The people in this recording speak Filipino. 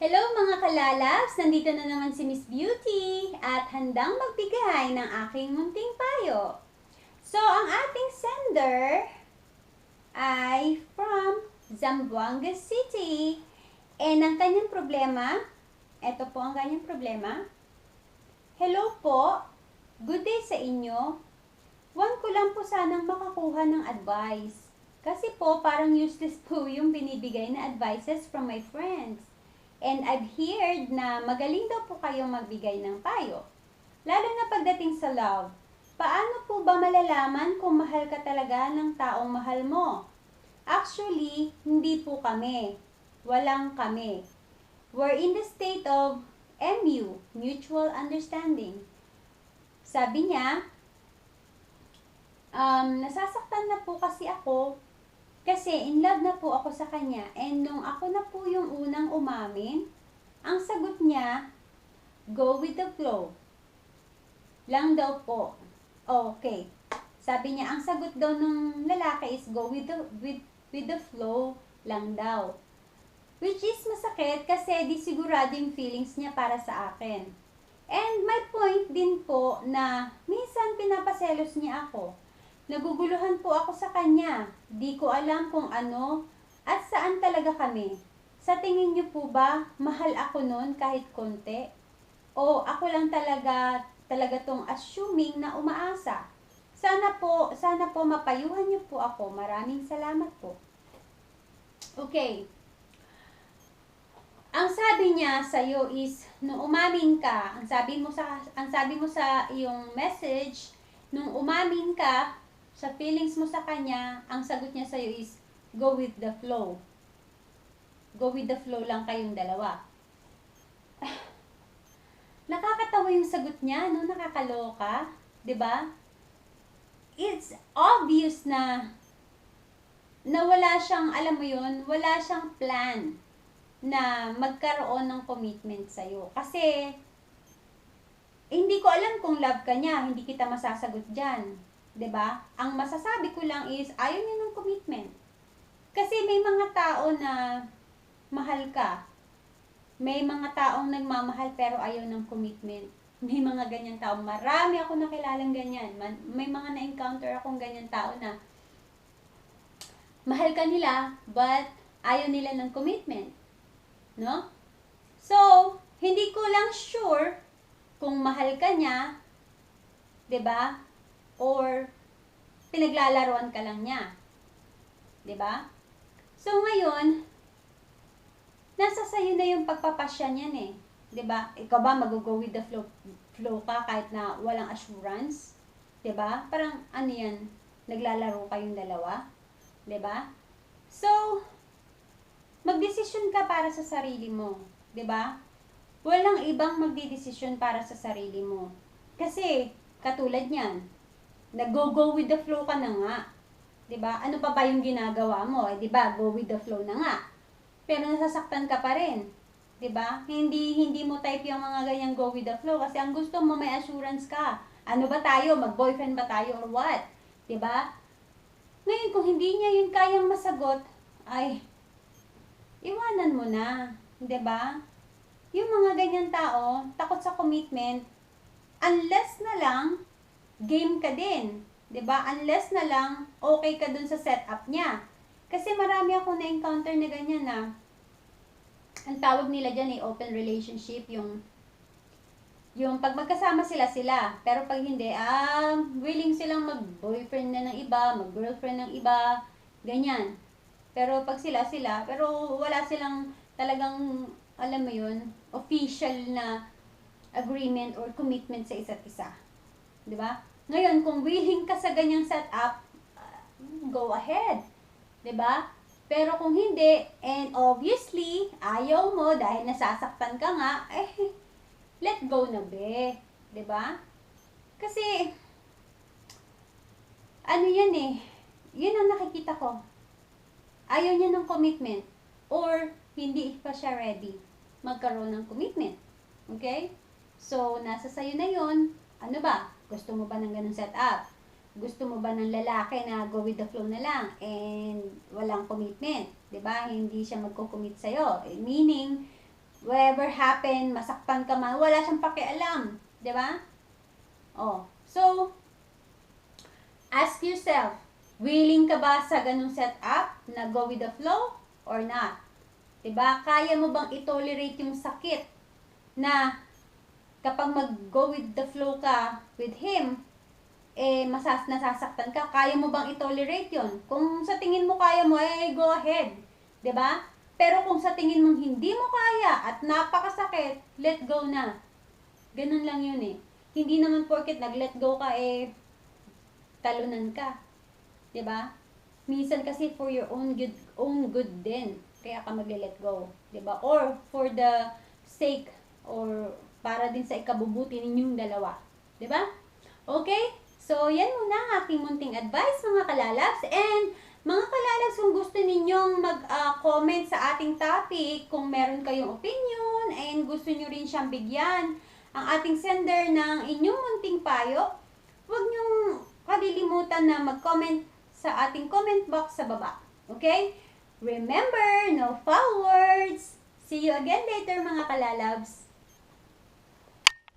Hello mga kalalabs! Nandito na naman si Miss Beauty at handang magbigay ng aking munting payo. So, ang ating sender ay from Zamboanga City. And ang kanyang problema, eto po ang kanyang problema. Hello po, good day sa inyo. Want ko lang po sanang makakuha ng advice. Kasi po parang useless po yung binibigay na advices from my friends. And I've heard na magaling daw po kayong magbigay ng payo. Lalo na pagdating sa love. Paano po ba malalaman kung mahal ka talaga ng taong mahal mo? Actually, hindi po kami. Walang kami. We're in the state of MU, Mutual Understanding. Sabi niya, nasasaktan na po kasi ako kasi in love na po ako sa kanya, and nung ako na po yung unang umamin, ang sagot niya, go with the flow. Lang daw po. Okay. Sabi niya, ang sagot daw nung lalaki is go with the flow lang daw. Which is masakit kasi di sigurado yung feelings niya para sa akin. And my point din po na minsan pinapaselos niya ako. Naguguluhan po ako sa kanya. Di ko alam kung ano at saan talaga kami. Sa tingin niyo po ba, mahal ako noon kahit konti? O ako lang talaga tong assuming na umaasa? Sana po mapayuhan niyo po ako. Maraming salamat po. Okay. Ang sabi niya sa iyo is nung umamin ka, ang sabi mo sa iyong message, nung umamin ka sa feelings mo sa kanya, ang sagot niya sa iyo is go with the flow. Go with the flow lang kayong dalawa. Nakakatawa yung sagot niya, no? Nakakaloka, 'di ba? It's obvious na wala siyang, alam mo yun, wala siyang plan na magkaroon ng commitment sa iyo. Kasi hindi ko alam kung love ka niya, hindi kita masasagot diyan. 'Di ba? Ang masasabi ko lang is ayaw niya ng commitment. Kasi may mga tao na mahal ka. May mga taong nagmamahal pero ayaw ng commitment. May mga ganyan tao. Marami ako nakilalang ganyan. May mga na-encounter akong ganyan tao na mahal ka nila but ayaw nila ng commitment. No? So, hindi ko lang sure kung mahal ka niya, 'di ba? Or pinaglalaroan ka lang niya. 'Di ba? So ngayon, nasa sayo na yung pagpapasya niyan eh. 'Di ba? Ikaw ba mag-go with the flow ka kahit na walang assurance? 'Di ba? Parang ano 'yan, naglalaro kayong dalawa, 'di ba? So, magdesisyon ka para sa sarili mo, 'di ba? Walang ibang magdidesisyon para sa sarili mo. Kasi katulad niyan, nag-go with the flow ka na nga. 'Di ba? Ano pa ba yung ginagawa mo? 'Di ba? Go with the flow na nga. Pero nasasaktan ka pa rin. 'Di ba? Hindi mo type yung mga ganyang go with the flow kasi ang gusto mo may assurance ka. Ano ba tayo? Mag-boyfriend ba tayo or what? 'Di ba? Ngayon kung hindi niya yun kayang masagot, ay iwanan mo na, 'di ba? Yung mga ganyan tao, takot sa commitment, unless na lang game ka din, 'di ba? Unless na lang okay ka dun sa setup niya. Kasi marami akong na-encounter na ganyan na ang tawag nila diyan ay open relationship, yung pag magkasama sila, pero pag hindi, willing silang mag-boyfriend na ng iba, mag-girlfriend ng iba, ganyan. Pero pag pero wala silang talagang, alam mo yun, official na agreement or commitment sa isa't isa. 'Di ba? Ngayon, kung willing ka sa ganyang setup, go ahead. 'Di ba? Pero kung hindi, and obviously, ayaw mo dahil nasasaktan ka nga, let go na be. 'Di ba? Kasi, ano yan eh, yun ang nakikita ko. Ayaw niya ng commitment or hindi pa siya ready magkaroon ng commitment. Okay? So, nasa sayo na yun. Ano ba? Gusto mo ba ng ganun setup? Gusto mo ba ng lalaki na go with the flow na lang and walang commitment? 'Di ba? Hindi siya magko-commit sa'yo. Meaning, whatever happened, masaktan ka man, wala siyang pakialam. Di ba? Oh. So, ask yourself, willing ka ba sa ganung setup na go with the flow or not? Diba? Kaya mo bang i-tolerate yung sakit na kapag mag-go with the flow ka with him, nasasaktan ka? Kaya mo bang i-tolerate yon? Kung sa tingin mo kaya mo, go ahead. Diba? Pero kung sa tingin mong hindi mo kaya at napakasakit, let go na. Ganun lang yun eh. Hindi naman porket nag-let go ka, talunan ka. 'Di ba? Minsan kasi for your own good din. Kaya ka magle-let go, 'di ba? Or for the sake or para din sa ikabubuti ninyong dalawa, 'di ba? Okay? So, yan muna ang aking munting advice mga kalalabs. And mga kalalabs, kung gusto ninyong mag-comment sa ating topic, kung meron kayong opinion and gusto nyo rin siyang bigyan ang ating sender ng inyong munting payo, huwag nyong kalilimutan na mag-comment sa ating comment box sa baba. Okay? Remember, no foul words. See you again later mga kalalabs.